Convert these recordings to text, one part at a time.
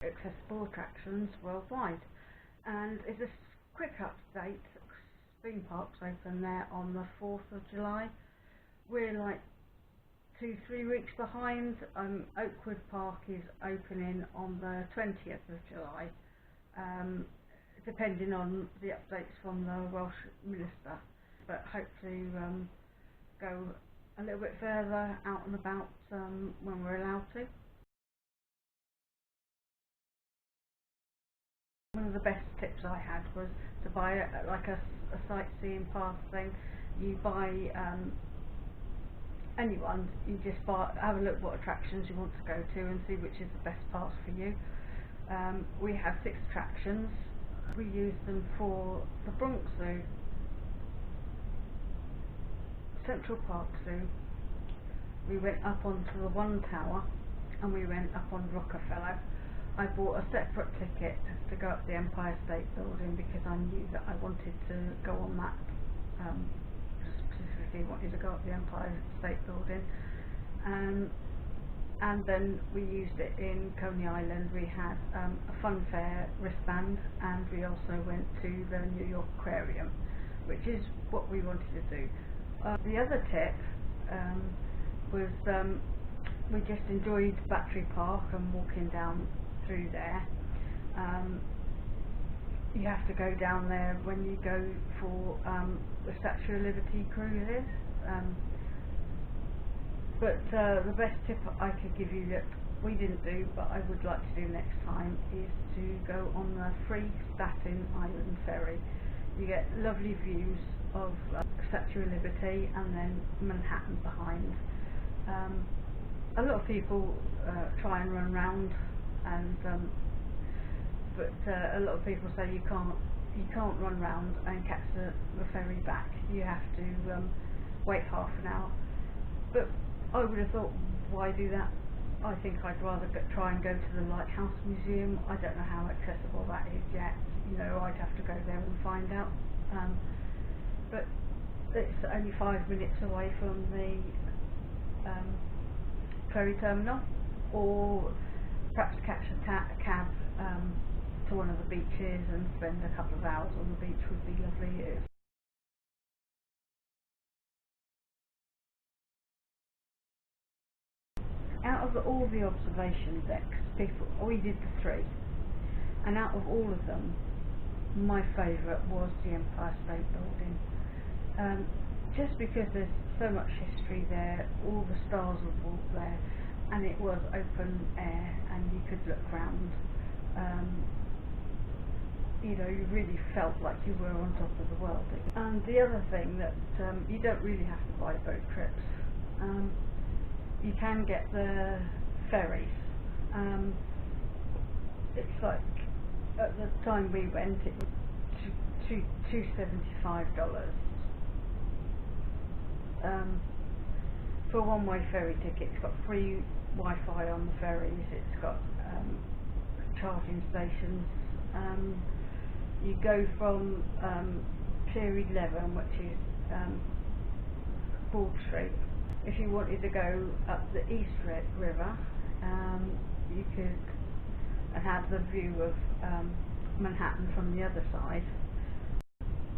accessible attractions worldwide. And as a quick update, theme parks open there on the 4th of July. We're like 2-3 weeks behind. Oakwood Park is opening on the 20th of July, depending on the updates from the Welsh Minister, but hopefully go a little bit further out and about when we're allowed to. One of the best tips I had was to buy a sightseeing pass thing. You buy anyone, you just have a look what attractions you want to go to and see which is the best pass for you. We have 6 attractions. We use them for the Bronx Zoo, Central Park Zoo. We went up onto the One Tower and we went up on Rockefeller. I bought a separate ticket to go up the Empire State Building because I knew that I wanted to go on that, specifically wanted to go up the Empire State Building. And then we used it in Coney Island. We had a fun fair wristband, and we also went to the New York Aquarium, which is what we wanted to do. The other tip was we just enjoyed Battery Park and walking down through there. You have to go down there when you go for the Statue of Liberty cruises. But the best tip I could give you that we didn't do, but I would like to do next time, is to go on the free Staten Island Ferry. You get lovely views of Statue of Liberty and then Manhattan behind. A lot of people try and run round, and but a lot of people say you can't run round and catch the ferry back. You have to wait half an hour. But I would have thought, why do that? I think I'd rather try and go to the Lighthouse Museum. I don't know how accessible that is yet. You know, I'd have to go there and find out. But it's only 5 minutes away from the ferry terminal, or perhaps catch a cab to one of the beaches and spend a couple of hours on the beach would be lovely. Out of all the observation decks, we did the 3, and out of all of them, my favourite was the Empire State Building. Just because there's so much history there, all the stars were brought there, and it was open air and you could look round. You know, you really felt like you were on top of the world. And the other thing that you don't really have to buy boat trips. You can get the ferries. It's like, at the time we went, it was $275. For a one-way ferry ticket. It's got free Wi-Fi on the ferries. It's got charging stations. You go from Pier 11, which is Broad Street. If you wanted to go up the East River, you could, and have the view of Manhattan from the other side.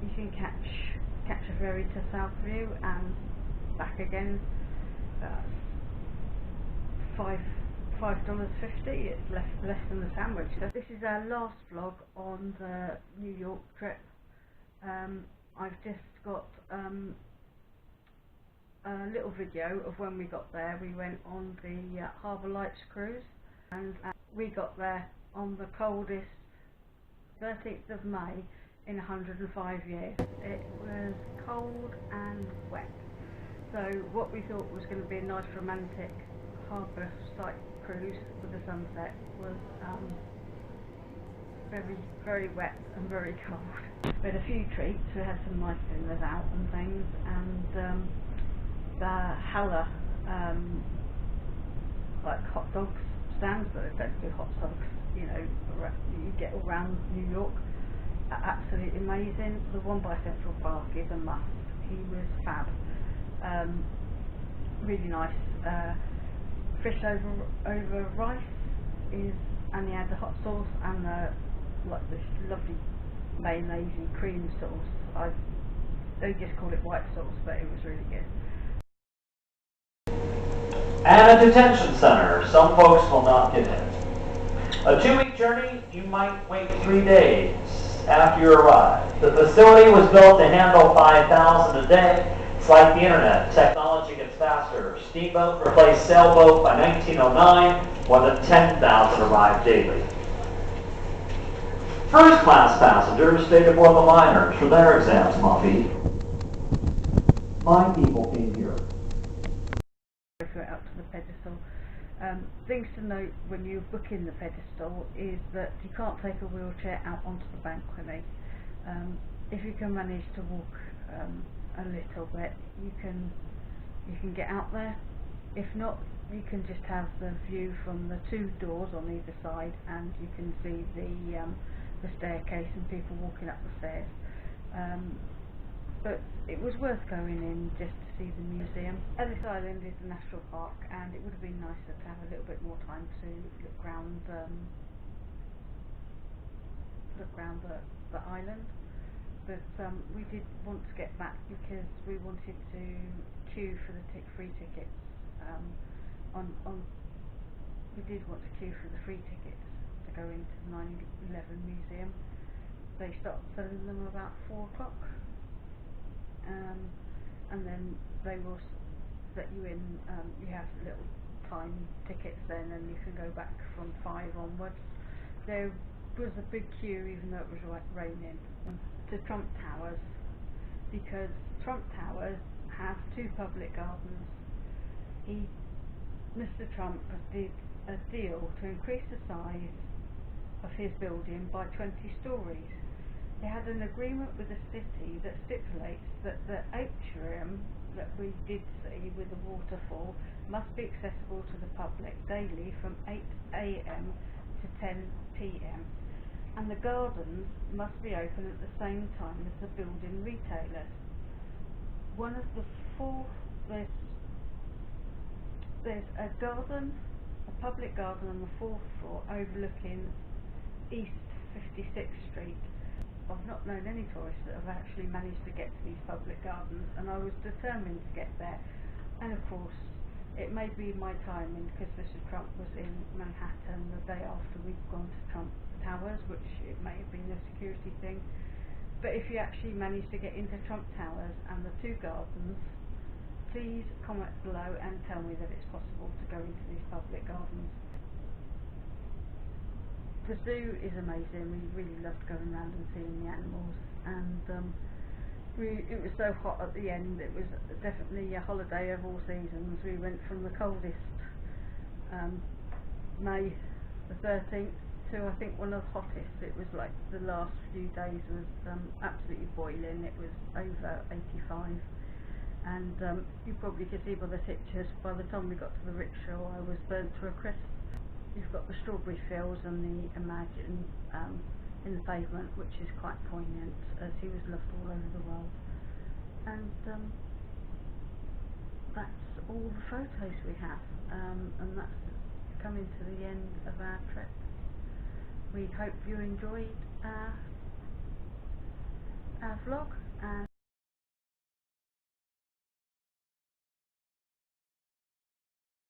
You can catch a ferry to Southview and back again. $5.50. It's less than the sandwich. So this is our last vlog on the New York trip. I've just got a little video of when we got there. We went on the Harbour Lights cruise, and we got there on the coldest 13th of May in 105 years. It was cold and wet. So what we thought was going to be a nice romantic harbour side cruise with the sunset was very, very wet and very cold. We had a few treats. We had some nice dinners out and things, and the Halla, like hot dogs stands, but they don't do hot dogs, you know, you get around New York. Absolutely amazing. The one by Central Park is a must. He was fab. Really nice. Fish over rice is and he had the hot sauce and like this lovely mayonnaise cream sauce. They just call it white sauce, but it was really good. And a detention center. Some folks will not get in. A 2-week journey, you might wait 3 days after you arrive. The facility was built to handle 5,000 a day. It's like the internet. Technology gets faster. Steamboat replaced sailboat by 1909. More than 10,000 arrived daily. First class passengers stayed aboard the liners for their exams, Muffy. My people came here. Up to the pedestal. Things to note when you're booking the pedestal is that you can't take a wheelchair out onto the balcony. If you can manage to walk a little bit, you can get out there. If not, you can just have the view from the 2 doors on either side, and you can see the staircase and people walking up the stairs. But it was worth going in just to see the museum. Ellis Island is a national park, and it would have been nicer to have a little bit more time to look round the island. But we did want to get back because we wanted to queue for the free tickets. We did want to queue for the free tickets to go into the 9/11 museum. They start selling them about 4 o'clock. And then they will let you in. You have little time tickets then, and you can go back from 5 onwards. There was a big queue, even though it was raining, to Trump Towers, because Trump Towers has 2 public gardens. Mr. Trump did a deal to increase the size of his building by 20 stories. They had an agreement with the city that stipulates that the atrium that we did see with the waterfall must be accessible to the public daily from 8 AM to 10 PM, and the gardens must be open at the same time as the building retailers. One of the 4, there's a garden, a public garden on the 4th floor overlooking East 56th Street. I've not known any tourists that have actually managed to get to these public gardens, and I was determined to get there. And of course, it may be my timing because Mr. Trump was in Manhattan the day after we'd gone to Trump Towers, which it may have been a security thing. But if you actually manage to get into Trump Towers and the 2 gardens, please comment below and tell me that it's possible to go into these public gardens. The zoo is amazing. We really loved going around and seeing the animals, and it was so hot at the end. It was definitely a holiday of all seasons. We went from the coldest May the 13th to, I think, one of the hottest. It was like the last few days was absolutely boiling. It was over 85, and you probably could see by the pictures, by the time we got to the rickshaw I was burnt to a crisp. You've got the strawberry fields and the Imagine in the pavement, which is quite poignant, as he was loved all over the world. And that's all the photos we have, and that's coming to the end of our trip. We hope you enjoyed our vlog.